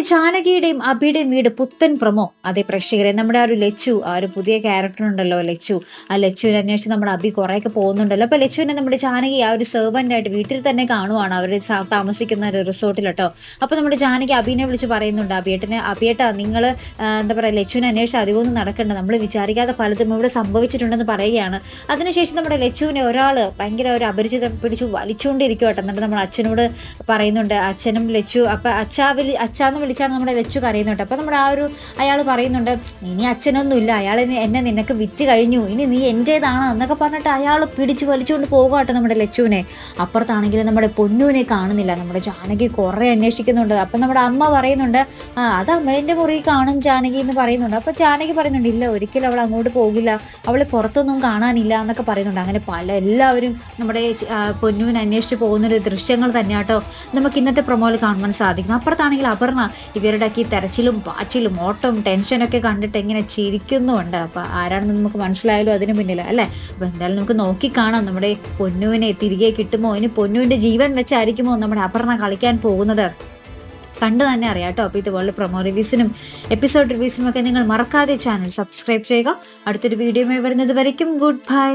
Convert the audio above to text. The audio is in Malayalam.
ജാനകിയുടെയും അബിയുടെയും വീട് പുത്തൻ പ്രൊമോ. അതേ പ്രേക്ഷകരെ, നമ്മുടെ ആ ഒരു ലച്ചു, ആ ഒരു പുതിയ ക്യാരക്ടർ ഉണ്ടല്ലോ ലച്ചു, ആ ലച്ചുവിനെ അന്വേഷിച്ച് നമ്മുടെ അബി കുറേയൊക്കെ പോകുന്നുണ്ടല്ലോ. അപ്പൊ ലച്ചുവിനെ നമ്മുടെ ജാനകി ആ ഒരു സെർവന്റ് ആയിട്ട് വീട്ടിൽ തന്നെ കാണുവാണ്, അവർ താമസിക്കുന്ന ഒരു റിസോർട്ടിൽ കേട്ടോ. അപ്പൊ നമ്മുടെ ജാനകി അബിനെ വിളിച്ച് പറയുന്നുണ്ട്, അബിയേട്ടാ നിങ്ങൾ എന്താ പറയുക, ലച്ചുവിനെ അന്വേഷിച്ച് അധികമൊന്നും നടക്കണ്ട, നമ്മൾ വിചാരിക്കാതെ പലതും ഇവിടെ സംഭവിച്ചിട്ടുണ്ടെന്ന് പറയുകയാണ്. അതിനുശേഷം നമ്മുടെ ലച്ചുവിനെ ഒരാൾ ഭയങ്കര ഒരു അപരിചിതം പിടിച്ചു വലിച്ചുകൊണ്ടിരിക്കും കേട്ടോ. എന്നിട്ട് നമ്മൾ അച്ഛനോട് പറയുന്നുണ്ട്, അച്ഛനും ലച്ചു അപ്പൊ അച്ഛാന്ന് വിളിച്ചാണ് നമ്മുടെ ലച്ചു കരയുന്നുണ്ട്. അപ്പൊ നമ്മുടെ അയാൾ പറയുന്നുണ്ട്, ഇനി അച്ഛനൊന്നുമില്ല, അയാൾ എന്നെ നിനക്ക് വിറ്റ് കഴിഞ്ഞു, ഇനി നീ എൻ്റേതാണ് എന്നൊക്കെ പറഞ്ഞിട്ട് അയാൾ പിടിച്ച് വലിച്ചുകൊണ്ട് പോകാട്ടോ നമ്മുടെ ലച്ചുവിനെ. അപ്പുറത്താണെങ്കിലും നമ്മുടെ പൊന്നൂനെ കാണുന്നില്ല. നമ്മുടെ ജാനകി കുറെ അന്വേഷിക്കുന്നുണ്ട്. അപ്പൊ നമ്മുടെ അമ്മ പറയുന്നുണ്ട്, അത് അമ്മേന്റെ മുറി കാണും ജാനകി എന്ന് പറയുന്നുണ്ട്. അപ്പൊ ജാനകി പറയുന്നുണ്ട്, ഇല്ല ഒരിക്കലും അവൾ അങ്ങോട്ട് പോകില്ല, അവളെ പുറത്തൊന്നും കാണാനില്ല എന്നൊക്കെ പറയുന്നുണ്ട്. അങ്ങനെ എല്ലാവരും നമ്മുടെ പൊന്നൂനെ അന്വേഷിച്ച് പോകുന്നൊരു ദൃശ്യങ്ങൾ തന്നെയാട്ടോ നമുക്ക് ഇന്നത്തെ പ്രൊമോയിൽ കാണുവാൻ സാധിക്കുന്നു. അപ്പുറത്താണെങ്കിൽ അപർണ ഇവരുടെയൊക്കെ ഈ തെരച്ചിലും പാച്ചിലും ഓട്ടവും ടെൻഷനൊക്കെ കണ്ടിട്ട് ഇങ്ങനെ ചിരിക്കുന്നുണ്ട്. അപ്പൊ ആരാണെന്ന് നമുക്ക് മനസ്സിലായാലും അതിന് പിന്നിൽ അല്ലേ. അപ്പൊ എന്തായാലും നമുക്ക് നോക്കിക്കാണാം നമ്മുടെ പൊന്നൂവിനെ തിരികെ കിട്ടുമോ, ഇനി പൊന്നൂവിന്റെ ജീവൻ വെച്ചായിരിക്കുമോ നമ്മുടെ അപർണ കളിക്കാൻ പോകുന്നത്. കണ്ടു തന്നെ അറിയാം കേട്ടോ. അപ്പോൾ ഇതുപോലെ പ്രൊമോ റിവ്യൂസിനും എപ്പിസോഡ് റിവ്യൂസിനും ഒക്കെ നിങ്ങൾ മറക്കാതെ ചാനൽ സബ്സ്ക്രൈബ് ചെയ്യുക. അടുത്തൊരു വീഡിയോയുമായി വരുന്നത് വരയ്ക്കും ഗുഡ് ബൈ.